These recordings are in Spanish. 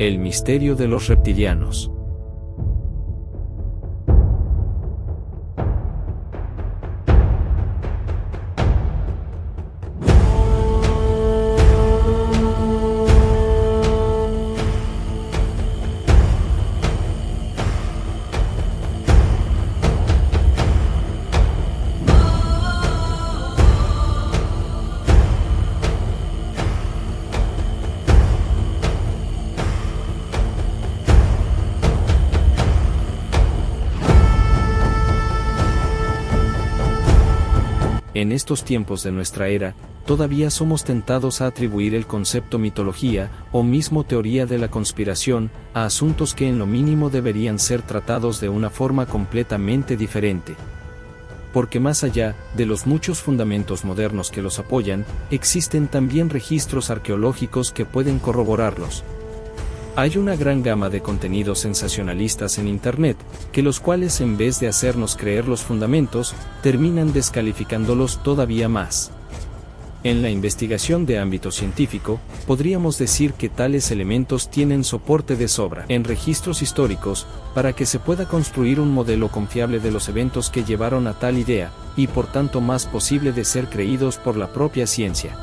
El misterio de los reptilianos. En estos tiempos de nuestra era, todavía somos tentados a atribuir el concepto mitología, o mismo teoría de la conspiración, a asuntos que en lo mínimo deberían ser tratados de una forma completamente diferente. Porque más allá de los muchos fundamentos modernos que los apoyan, existen también registros arqueológicos que pueden corroborarlos. Hay una gran gama de contenidos sensacionalistas en Internet, que los cuales en vez de hacernos creer los fundamentos, terminan descalificándolos todavía más. En la investigación de ámbito científico, podríamos decir que tales elementos tienen soporte de sobra en registros históricos, para que se pueda construir un modelo confiable de los eventos que llevaron a tal idea, y por tanto más posible de ser creídos por la propia ciencia.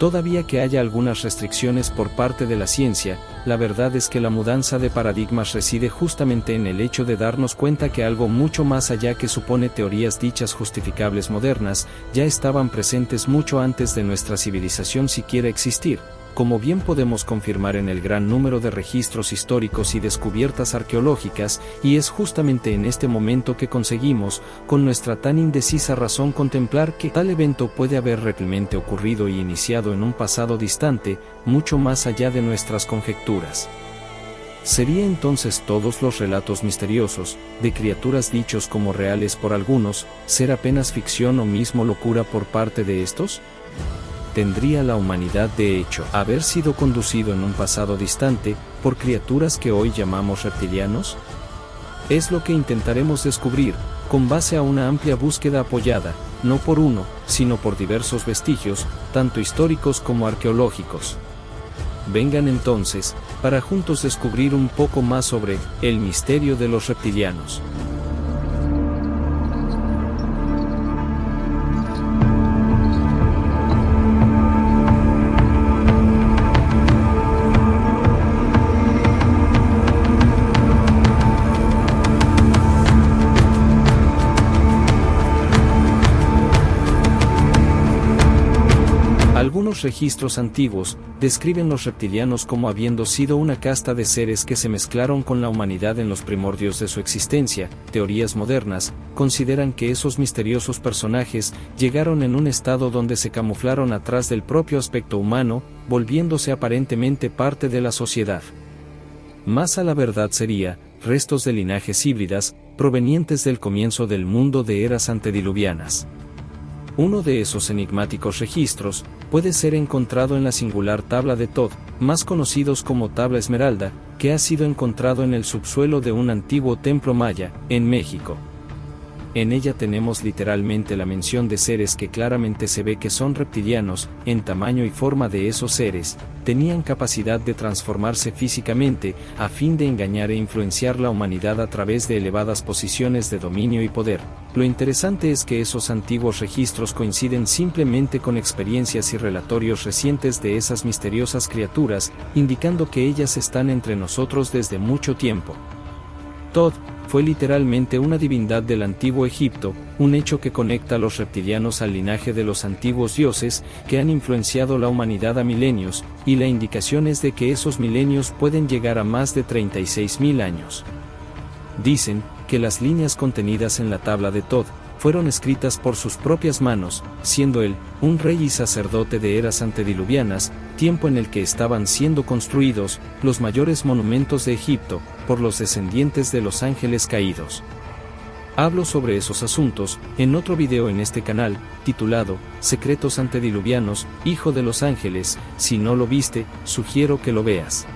Todavía que haya algunas restricciones por parte de la ciencia, la verdad es que la mudanza de paradigmas reside justamente en el hecho de darnos cuenta que algo mucho más allá que supone teorías dichas justificables modernas, ya estaban presentes mucho antes de nuestra civilización siquiera existir, como bien podemos confirmar en el gran número de registros históricos y descubiertas arqueológicas, y es justamente en este momento que conseguimos, con nuestra tan indecisa razón, contemplar que tal evento puede haber realmente ocurrido y iniciado en un pasado distante, mucho más allá de nuestras conjeturas. ¿Sería entonces todos los relatos misteriosos, de criaturas dichos como reales por algunos, ser apenas ficción o mismo locura por parte de estos? ¿Tendría la humanidad de hecho haber sido conducido en un pasado distante, por criaturas que hoy llamamos reptilianos? Es lo que intentaremos descubrir, con base a una amplia búsqueda apoyada, no por uno, sino por diversos vestigios, tanto históricos como arqueológicos. Vengan entonces, para juntos descubrir un poco más sobre el misterio de los reptilianos. Algunos registros antiguos describen los reptilianos como habiendo sido una casta de seres que se mezclaron con la humanidad en los primordios de su existencia. Teorías modernas consideran que esos misteriosos personajes llegaron en un estado donde se camuflaron atrás del propio aspecto humano, volviéndose aparentemente parte de la sociedad. Más a la verdad sería, restos de linajes híbridas, provenientes del comienzo del mundo de eras antediluvianas. Uno de esos enigmáticos registros puede ser encontrado en la singular tabla de Thoth, más conocidos como tabla Esmeralda, que ha sido encontrado en el subsuelo de un antiguo templo maya, en México. En ella tenemos literalmente la mención de seres que claramente se ve que son reptilianos. En tamaño y forma de esos seres, tenían capacidad de transformarse físicamente, a fin de engañar e influenciar la humanidad a través de elevadas posiciones de dominio y poder. Lo interesante es que esos antiguos registros coinciden simplemente con experiencias y relatorios recientes de esas misteriosas criaturas, indicando que ellas están entre nosotros desde mucho tiempo. Thoth fue literalmente una divindad del antiguo Egipto, un hecho que conecta a los reptilianos al linaje de los antiguos dioses que han influenciado la humanidad a milenios, y la indicación es de que esos milenios pueden llegar a más de 36.000 años. Dicen que las líneas contenidas en la tabla de Thoth fueron escritas por sus propias manos, siendo él un rey y sacerdote de eras antediluvianas, tiempo en el que estaban siendo construidos los mayores monumentos de Egipto, por los descendientes de los ángeles caídos. Hablo sobre esos asuntos en otro video en este canal, titulado Secretos antediluvianos, Hijo de los Ángeles. Si no lo viste, sugiero que lo veas.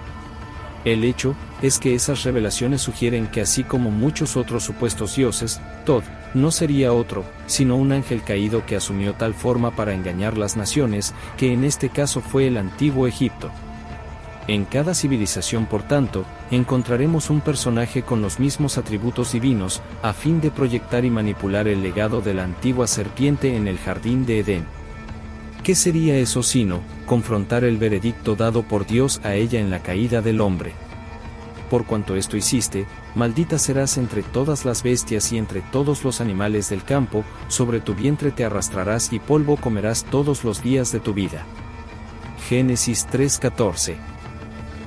El hecho es que esas revelaciones sugieren que así como muchos otros supuestos dioses, Thoth no sería otro, sino un ángel caído que asumió tal forma para engañar las naciones, que en este caso fue el antiguo Egipto. En cada civilización, por tanto, encontraremos un personaje con los mismos atributos divinos, a fin de proyectar y manipular el legado de la antigua serpiente en el jardín de Edén. ¿Qué sería eso sino confrontar el veredicto dado por Dios a ella en la caída del hombre? Por cuanto esto hiciste, maldita serás entre todas las bestias y entre todos los animales del campo, sobre tu vientre te arrastrarás y polvo comerás todos los días de tu vida. Génesis 3:14.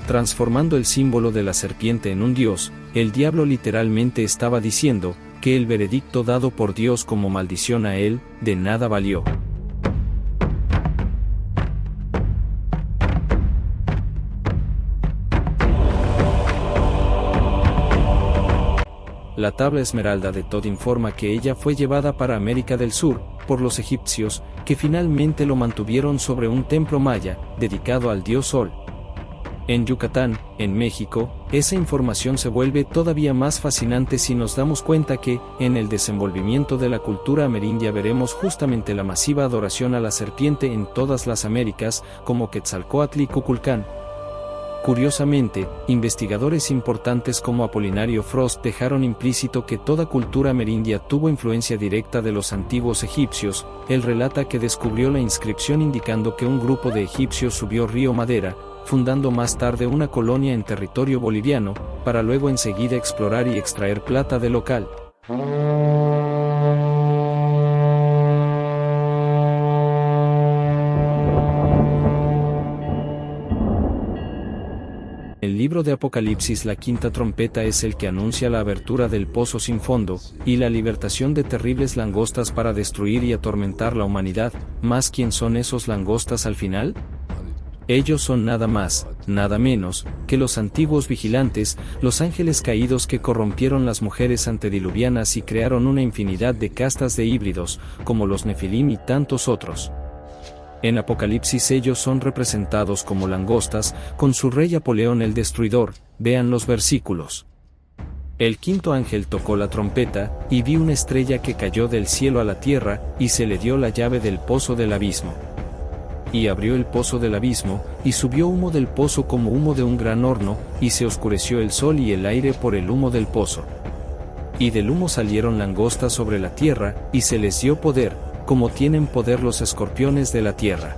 Transformando el símbolo de la serpiente en un dios, el diablo literalmente estaba diciendo que el veredicto dado por Dios como maldición a él, de nada valió. La tabla esmeralda de Tod informa que ella fue llevada para América del Sur, por los egipcios, que finalmente lo mantuvieron sobre un templo maya, dedicado al dios Sol. En Yucatán, en México, esa información se vuelve todavía más fascinante si nos damos cuenta que, en el desenvolvimiento de la cultura amerindia veremos justamente la masiva adoración a la serpiente en todas las Américas, como Quetzalcóatl y Cuculcán. Curiosamente, investigadores importantes como Apolinario Frost dejaron implícito que toda cultura amerindia tuvo influencia directa de los antiguos egipcios. Él relata que descubrió la inscripción indicando que un grupo de egipcios subió Río Madera, fundando más tarde una colonia en territorio boliviano, para luego enseguida explorar y extraer plata del local. El libro de Apocalipsis, la quinta trompeta, es el que anuncia la abertura del pozo sin fondo, y la libertación de terribles langostas para destruir y atormentar la humanidad. ¿Más quién son esos langostas al final? Ellos son nada más, nada menos, que los antiguos vigilantes, los ángeles caídos que corrompieron las mujeres antediluvianas y crearon una infinidad de castas de híbridos, como los Nefilim y tantos otros. En Apocalipsis ellos son representados como langostas, con su rey Apoleón el Destruidor. Vean los versículos. El quinto ángel tocó la trompeta, y vi una estrella que cayó del cielo a la tierra, y se le dio la llave del pozo del abismo. Y abrió el pozo del abismo, y subió humo del pozo como humo de un gran horno, y se oscureció el sol y el aire por el humo del pozo. Y del humo salieron langostas sobre la tierra, y se les dio poder, como tienen poder los escorpiones de la tierra.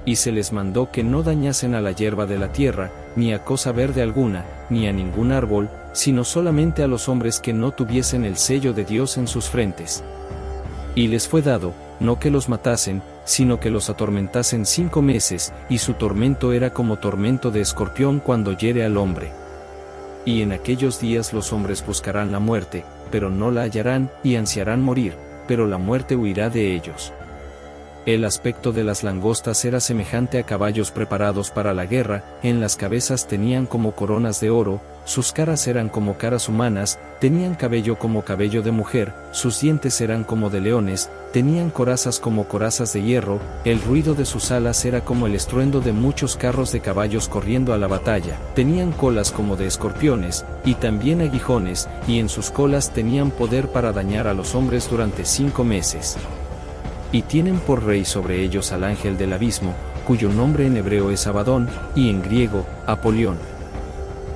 Y se les mandó que no dañasen a la hierba de la tierra, ni a cosa verde alguna, ni a ningún árbol, sino solamente a los hombres que no tuviesen el sello de Dios en sus frentes. Y les fue dado, no que los matasen, sino que los atormentasen 5 meses, y su tormento era como tormento de escorpión cuando hiere al hombre. Y en aquellos días los hombres buscarán la muerte, pero no la hallarán, y ansiarán morir, pero la muerte huirá de ellos. El aspecto de las langostas era semejante a caballos preparados para la guerra, en las cabezas tenían como coronas de oro, sus caras eran como caras humanas, tenían cabello como cabello de mujer, sus dientes eran como de leones, tenían corazas como corazas de hierro, el ruido de sus alas era como el estruendo de muchos carros de caballos corriendo a la batalla, tenían colas como de escorpiones, y también aguijones, y en sus colas tenían poder para dañar a los hombres durante 5 meses. Y tienen por rey sobre ellos al ángel del abismo, cuyo nombre en hebreo es Abadón, y en griego, Apolión.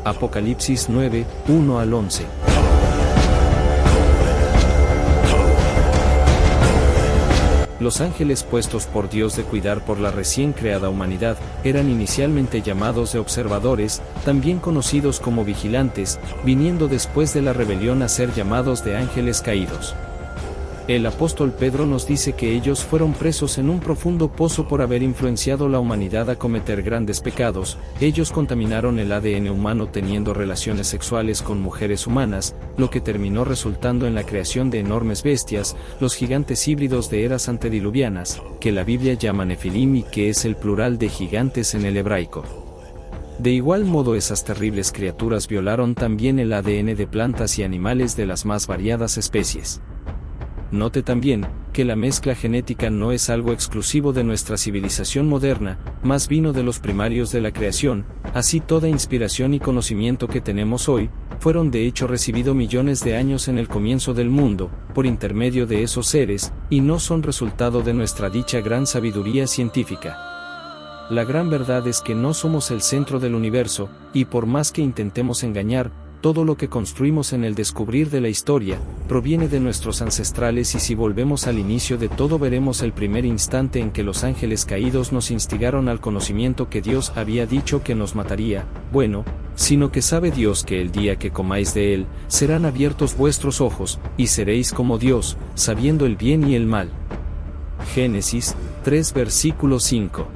Apocalipsis 9, 1 al 11. Los ángeles puestos por Dios de cuidar por la recién creada humanidad, eran inicialmente llamados de observadores, también conocidos como vigilantes, viniendo después de la rebelión a ser llamados de ángeles caídos. El apóstol Pedro nos dice que ellos fueron presos en un profundo pozo por haber influenciado la humanidad a cometer grandes pecados. Ellos contaminaron el ADN humano teniendo relaciones sexuales con mujeres humanas, lo que terminó resultando en la creación de enormes bestias, los gigantes híbridos de eras antediluvianas, que la Biblia llama Nefilim y que es el plural de gigantes en el hebraico. De igual modo, esas terribles criaturas violaron también el ADN de plantas y animales de las más variadas especies. Note también, que la mezcla genética no es algo exclusivo de nuestra civilización moderna, más vino de los primarios de la creación. Así toda inspiración y conocimiento que tenemos hoy, fueron de hecho recibido millones de años en el comienzo del mundo, por intermedio de esos seres, y no son resultado de nuestra dicha gran sabiduría científica. La gran verdad es que no somos el centro del universo, y por más que intentemos engañar, todo lo que construimos en el descubrir de la historia, proviene de nuestros ancestrales, y si volvemos al inicio de todo veremos el primer instante en que los ángeles caídos nos instigaron al conocimiento que Dios había dicho que nos mataría, bueno, sino que sabe Dios que el día que comáis de él, serán abiertos vuestros ojos, y seréis como Dios, sabiendo el bien y el mal. Génesis 3 versículo 5.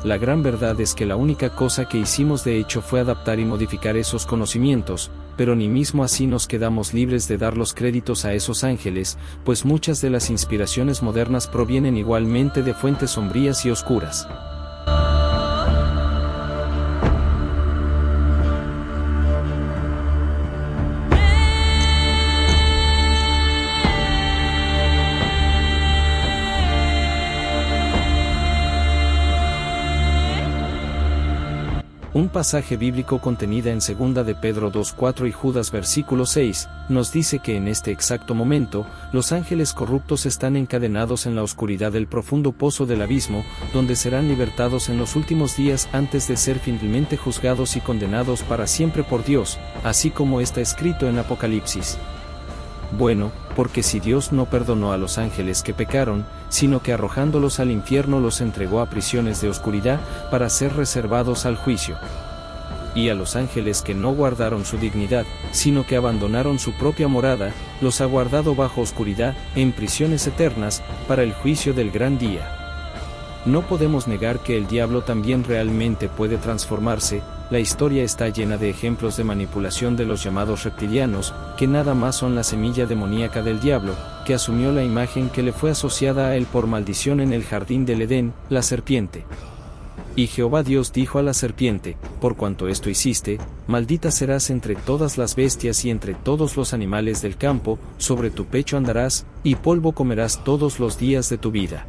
La gran verdad es que la única cosa que hicimos de hecho fue adaptar y modificar esos conocimientos, pero ni mismo así nos quedamos libres de dar los créditos a esos ángeles, pues muchas de las inspiraciones modernas provienen igualmente de fuentes sombrías y oscuras. Un pasaje bíblico contenida en 2 de Pedro 2:4 y Judas versículo 6, nos dice que en este exacto momento, los ángeles corruptos están encadenados en la oscuridad del profundo pozo del abismo, donde serán libertados en los últimos días antes de ser finalmente juzgados y condenados para siempre por Dios, así como está escrito en Apocalipsis. Bueno, porque si Dios no perdonó a los ángeles que pecaron, sino que arrojándolos al infierno los entregó a prisiones de oscuridad, para ser reservados al juicio. Y a los ángeles que no guardaron su dignidad, sino que abandonaron su propia morada, los ha guardado bajo oscuridad, en prisiones eternas, para el juicio del gran día. No podemos negar que el diablo también realmente puede transformarse. La historia está llena de ejemplos de manipulación de los llamados reptilianos, que nada más son la semilla demoníaca del diablo, que asumió la imagen que le fue asociada a él por maldición en el jardín del Edén, la serpiente. Y Jehová Dios dijo a la serpiente: por cuanto esto hiciste, maldita serás entre todas las bestias y entre todos los animales del campo, sobre tu pecho andarás, y polvo comerás todos los días de tu vida.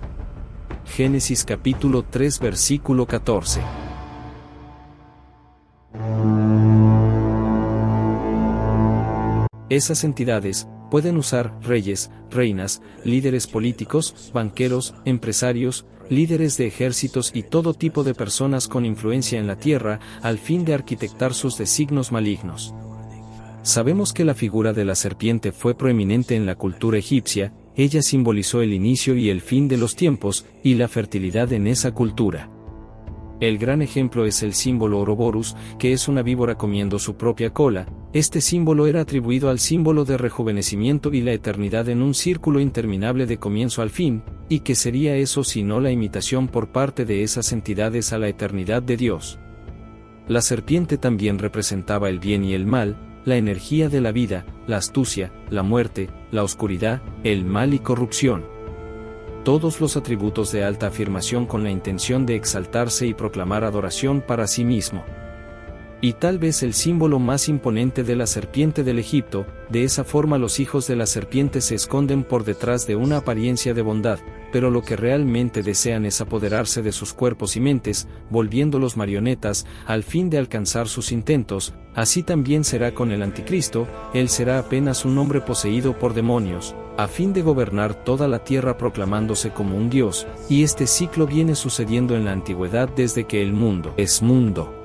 Génesis capítulo 3 versículo 14. Esas entidades pueden usar reyes, reinas, líderes políticos, banqueros, empresarios, líderes de ejércitos y todo tipo de personas con influencia en la tierra, al fin de arquitectar sus designios malignos. Sabemos que la figura de la serpiente fue proeminente en la cultura egipcia. Ella simbolizó el inicio y el fin de los tiempos, y la fertilidad en esa cultura. El gran ejemplo es el símbolo Ouroboros, que es una víbora comiendo su propia cola. Este símbolo era atribuido al símbolo de rejuvenecimiento y la eternidad en un círculo interminable de comienzo al fin, y que sería eso sino la imitación por parte de esas entidades a la eternidad de Dios. La serpiente también representaba el bien y el mal, la energía de la vida, la astucia, la muerte, la oscuridad, el mal y corrupción. Todos los atributos de alta afirmación con la intención de exaltarse y proclamar adoración para sí mismo. Y tal vez el símbolo más imponente de la serpiente del Egipto. De esa forma los hijos de la serpiente se esconden por detrás de una apariencia de bondad, pero lo que realmente desean es apoderarse de sus cuerpos y mentes, volviéndolos marionetas, al fin de alcanzar sus intentos. Así también será con el anticristo. Él será apenas un hombre poseído por demonios, a fin de gobernar toda la tierra proclamándose como un dios, y este ciclo viene sucediendo en la antigüedad desde que el mundo es mundo.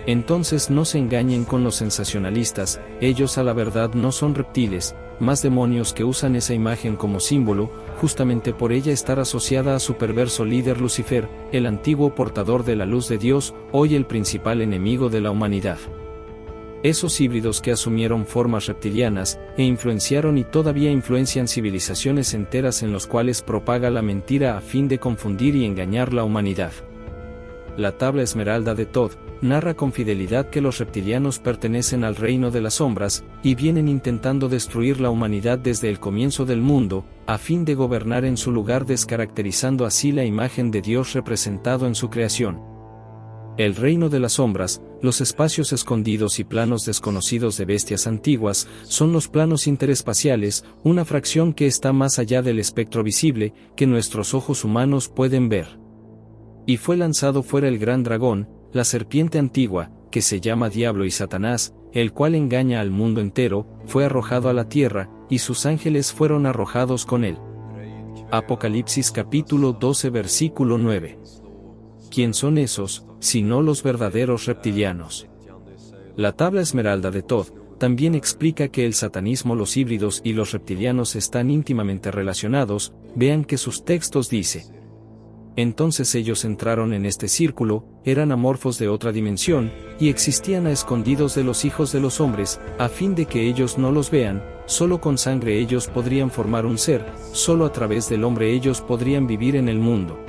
Entonces no se engañen con los sensacionalistas, ellos a la verdad no son reptiles, más demonios que usan esa imagen como símbolo, justamente por ella estar asociada a su perverso líder Lucifer, el antiguo portador de la luz de Dios, hoy el principal enemigo de la humanidad. Esos híbridos que asumieron formas reptilianas, e influenciaron y todavía influencian civilizaciones enteras en los cuales propaga la mentira a fin de confundir y engañar la humanidad. La tabla esmeralda de Todd narra con fidelidad que los reptilianos pertenecen al reino de las sombras, y vienen intentando destruir la humanidad desde el comienzo del mundo, a fin de gobernar en su lugar, descaracterizando así la imagen de Dios representado en su creación. El reino de las sombras, los espacios escondidos y planos desconocidos de bestias antiguas, son los planos interespaciales, una fracción que está más allá del espectro visible, que nuestros ojos humanos pueden ver. Y fue lanzado fuera el gran dragón, la serpiente antigua, que se llama Diablo y Satanás, el cual engaña al mundo entero, fue arrojado a la tierra, y sus ángeles fueron arrojados con él. Apocalipsis capítulo 12 versículo 9. ¿Quién son esos, sino los verdaderos reptilianos? La tabla esmeralda de Todd también explica que el satanismo, los híbridos y los reptilianos están íntimamente relacionados. Vean que sus textos dice: entonces ellos entraron en este círculo, eran amorfos de otra dimensión, y existían a escondidos de los hijos de los hombres, a fin de que ellos no los vean. Solo con sangre ellos podrían formar un ser, solo a través del hombre ellos podrían vivir en el mundo.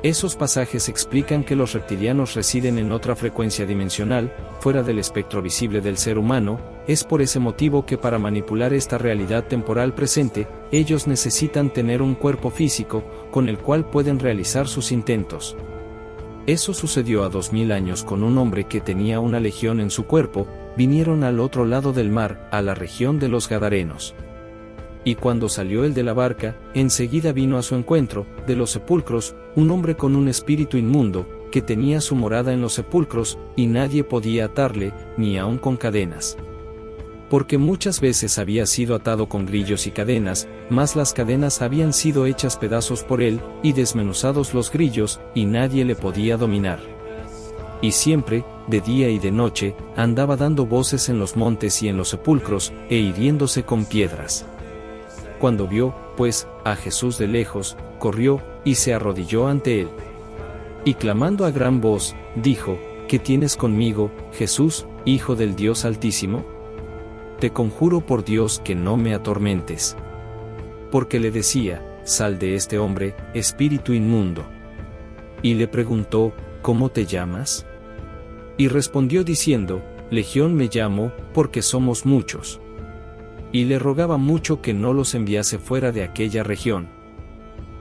Esos pasajes explican que los reptilianos residen en otra frecuencia dimensional, fuera del espectro visible del ser humano. Es por ese motivo que para manipular esta realidad temporal presente, ellos necesitan tener un cuerpo físico, con el cual pueden realizar sus intentos. Eso sucedió a 2000 años con un hombre que tenía una legión en su cuerpo. Vinieron al otro lado del mar, a la región de los Gadarenos. Y cuando salió él de la barca, enseguida vino a su encuentro, de los sepulcros, un hombre con un espíritu inmundo, que tenía su morada en los sepulcros, y nadie podía atarle, ni aun con cadenas. Porque muchas veces había sido atado con grillos y cadenas, mas las cadenas habían sido hechas pedazos por él, y desmenuzados los grillos, y nadie le podía dominar. Y siempre, de día y de noche, andaba dando voces en los montes y en los sepulcros, e hiriéndose con piedras. Cuando vio, pues, a Jesús de lejos, corrió, y se arrodilló ante él. Y clamando a gran voz, dijo: ¿Qué tienes conmigo, Jesús, Hijo del Dios Altísimo? Te conjuro por Dios que no me atormentes. Porque le decía: sal de este hombre, espíritu inmundo. Y le preguntó: ¿cómo te llamas? Y respondió diciendo: Legión me llamo, porque somos muchos. Y le rogaba mucho que no los enviase fuera de aquella región.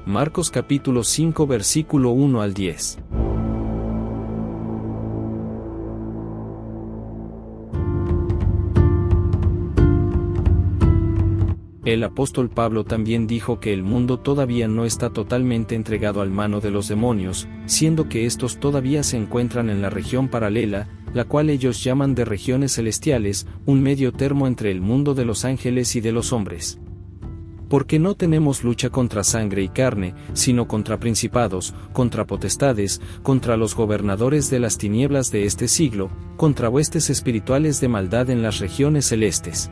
Marcos capítulo 5 versículo 1 al 10. El apóstol Pablo también dijo que el mundo todavía no está totalmente entregado al mano de los demonios, siendo que estos todavía se encuentran en la región paralela, la cual ellos llaman de regiones celestiales, un medio termo entre el mundo de los ángeles y de los hombres. Porque no tenemos lucha contra sangre y carne, sino contra principados, contra potestades, contra los gobernadores de las tinieblas de este siglo, contra huestes espirituales de maldad en las regiones celestes.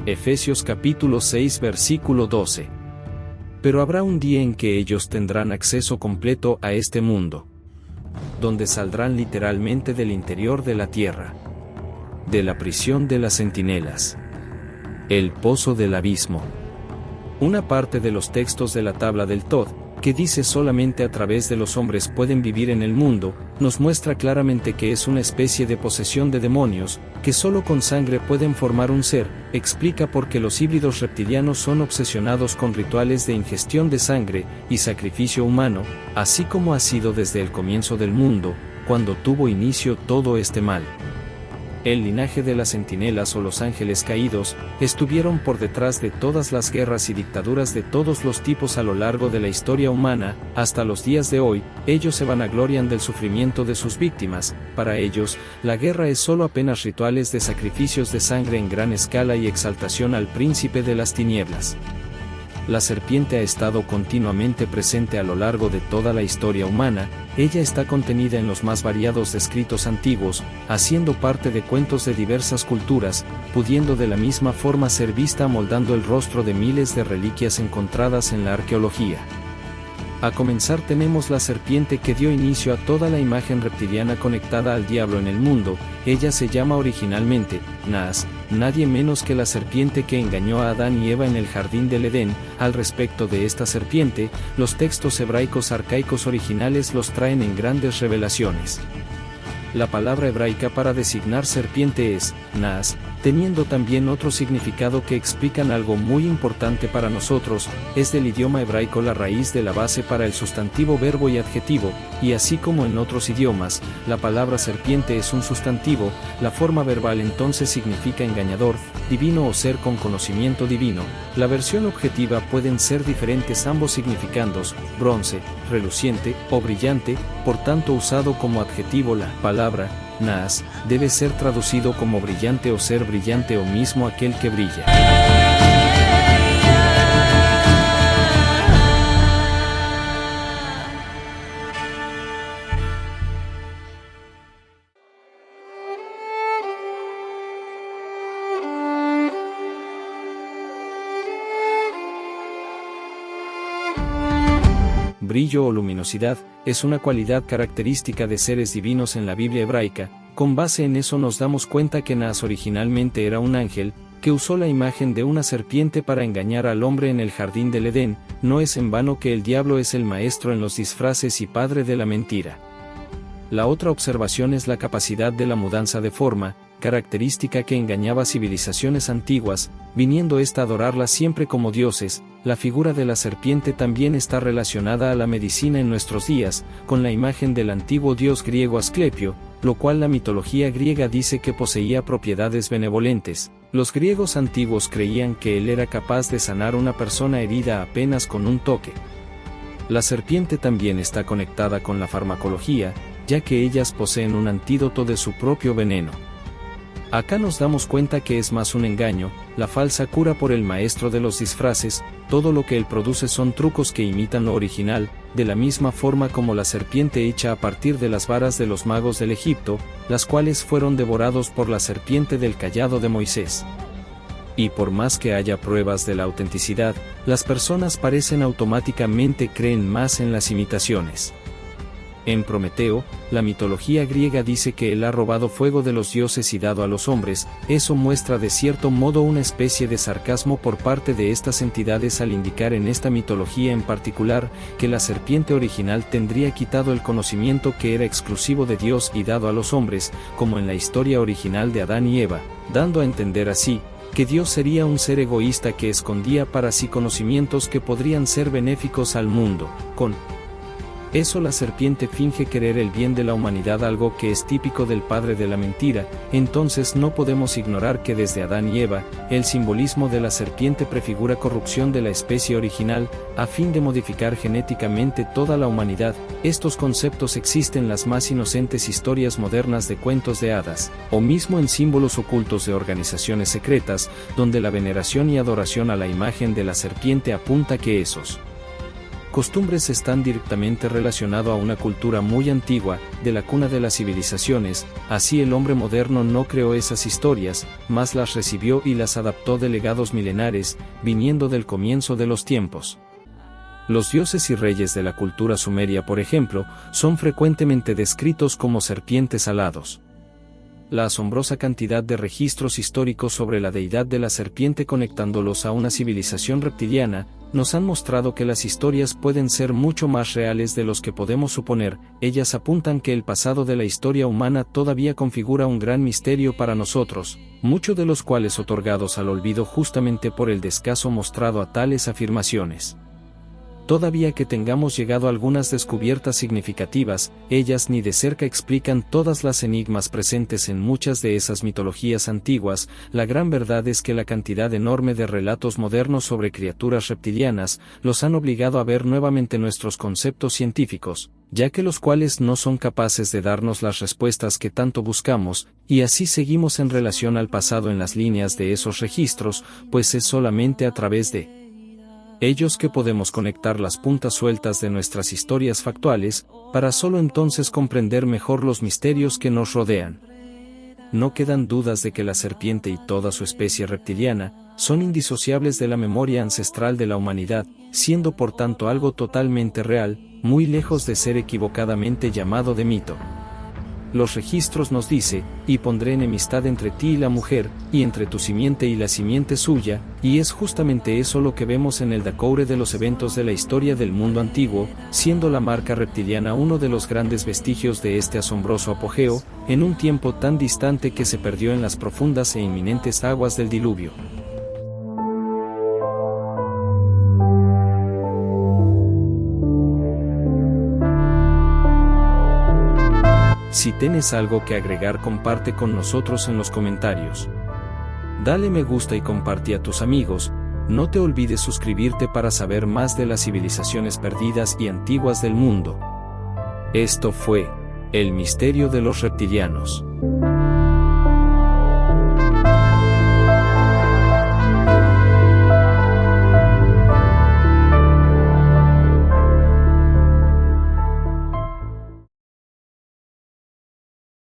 Efesios capítulo 6 versículo 12. Pero habrá un día en que ellos tendrán acceso completo a este mundo, donde saldrán literalmente del interior de la tierra, de la prisión de las centinelas, el pozo del abismo. Una parte de los textos de la tabla del Todd, que dice solamente a través de los hombres pueden vivir en el mundo, nos muestra claramente que es una especie de posesión de demonios, que solo con sangre pueden formar un ser. Explica por qué los híbridos reptilianos son obsesionados con rituales de ingestión de sangre y sacrificio humano, así como ha sido desde el comienzo del mundo, cuando tuvo inicio todo este mal. El linaje de las centinelas o los ángeles caídos estuvieron por detrás de todas las guerras y dictaduras de todos los tipos a lo largo de la historia humana. Hasta los días de hoy, ellos se vanaglorian del sufrimiento de sus víctimas. Para ellos, la guerra es solo apenas rituales de sacrificios de sangre en gran escala y exaltación al príncipe de las tinieblas. La serpiente ha estado continuamente presente a lo largo de toda la historia humana. Ella está contenida en los más variados escritos antiguos, haciendo parte de cuentos de diversas culturas, pudiendo de la misma forma ser vista amoldando el rostro de miles de reliquias encontradas en la arqueología. A comenzar tenemos la serpiente que dio inicio a toda la imagen reptiliana conectada al diablo en el mundo. Ella se llama originalmente Naas, nadie menos que la serpiente que engañó a Adán y Eva en el jardín del Edén. Al respecto de esta serpiente, los textos hebraicos arcaicos originales los traen en grandes revelaciones. La palabra hebraica para designar serpiente es Naas, teniendo también otro significado que explican algo muy importante para nosotros. Es del idioma hebraico la raíz de la base para el sustantivo, verbo y adjetivo, y así como en otros idiomas, la palabra serpiente es un sustantivo. La forma verbal entonces significa engañador, divino o ser con conocimiento divino. La versión objetiva pueden ser diferentes ambos significandos, bronce, reluciente o brillante. Por tanto, usado como adjetivo, la palabra Naas debe ser traducido como brillante o ser brillante o mismo aquel que brilla. brillo o luminosidad, es una cualidad característica de seres divinos en la Biblia hebraica. Con base en eso nos damos cuenta que Naas originalmente era un ángel, que usó la imagen de una serpiente para engañar al hombre en el jardín del Edén. No es en vano que el diablo es el maestro en los disfraces y padre de la mentira. La otra observación es la capacidad de la mudanza de forma, característica que engañaba civilizaciones antiguas, viniendo ésta a adorarla siempre como dioses. La figura de la serpiente también está relacionada a la medicina en nuestros días, con la imagen del antiguo dios griego Asclepio, lo cual la mitología griega dice que poseía propiedades benevolentes. Los griegos antiguos creían que él era capaz de sanar una persona herida apenas con un toque. La serpiente también está conectada con la farmacología, ya que ellas poseen un antídoto de su propio veneno. Acá nos damos cuenta que es más un engaño, la falsa cura por el maestro de los disfraces. Todo lo que él produce son trucos que imitan lo original, de la misma forma como la serpiente hecha a partir de las varas de los magos del Egipto, las cuales fueron devorados por la serpiente del cayado de Moisés. Y por más que haya pruebas de la autenticidad, las personas parecen automáticamente creen más en las imitaciones. En Prometeo, la mitología griega dice que él ha robado fuego de los dioses y dado a los hombres. Eso muestra de cierto modo una especie de sarcasmo por parte de estas entidades al indicar en esta mitología en particular, que la serpiente original tendría quitado el conocimiento que era exclusivo de Dios y dado a los hombres, como en la historia original de Adán y Eva, dando a entender así, que Dios sería un ser egoísta que escondía para sí conocimientos que podrían ser benéficos al mundo. Con eso la serpiente finge querer el bien de la humanidad, algo que es típico del padre de la mentira. Entonces no podemos ignorar que desde Adán y Eva, el simbolismo de la serpiente prefigura corrupción de la especie original, a fin de modificar genéticamente toda la humanidad. Estos conceptos existen en las más inocentes historias modernas de cuentos de hadas, o mismo en símbolos ocultos de organizaciones secretas, donde la veneración y adoración a la imagen de la serpiente apunta que esos costumbres están directamente relacionados a una cultura muy antigua, de la cuna de las civilizaciones. Así el hombre moderno no creó esas historias, mas las recibió y las adaptó de legados milenares, viniendo del comienzo de los tiempos. Los dioses y reyes de la cultura sumeria, por ejemplo, son frecuentemente descritos como serpientes alados. La asombrosa cantidad de registros históricos sobre la deidad de la serpiente conectándolos a una civilización reptiliana, nos han mostrado que las historias pueden ser mucho más reales de los que podemos suponer. Ellas apuntan que el pasado de la historia humana todavía configura un gran misterio para nosotros, muchos de los cuales otorgados al olvido justamente por el descaso mostrado a tales afirmaciones. Todavía que tengamos llegado a algunas descubiertas significativas, ellas ni de cerca explican todas las enigmas presentes en muchas de esas mitologías antiguas. La gran verdad es que la cantidad enorme de relatos modernos sobre criaturas reptilianas los han obligado a ver nuevamente nuestros conceptos científicos, ya que los cuales no son capaces de darnos las respuestas que tanto buscamos, y así seguimos en relación al pasado en las líneas de esos registros, pues es solamente a través de ellos que podemos conectar las puntas sueltas de nuestras historias factuales, para solo entonces comprender mejor los misterios que nos rodean. No quedan dudas de que la serpiente y toda su especie reptiliana son indisociables de la memoria ancestral de la humanidad, siendo por tanto algo totalmente real, muy lejos de ser equivocadamente llamado de mito. Los registros nos dice, y pondré enemistad entre ti y la mujer, y entre tu simiente y la simiente suya, y es justamente eso lo que vemos en el decoure de los eventos de la historia del mundo antiguo, siendo la marca reptiliana uno de los grandes vestigios de este asombroso apogeo, en un tiempo tan distante que se perdió en las profundas e inminentes aguas del diluvio. Si tienes algo que agregar, comparte con nosotros en los comentarios. Dale me gusta y comparte a tus amigos. No te olvides suscribirte para saber más de las civilizaciones perdidas y antiguas del mundo. Esto fue El misterio de los reptilianos.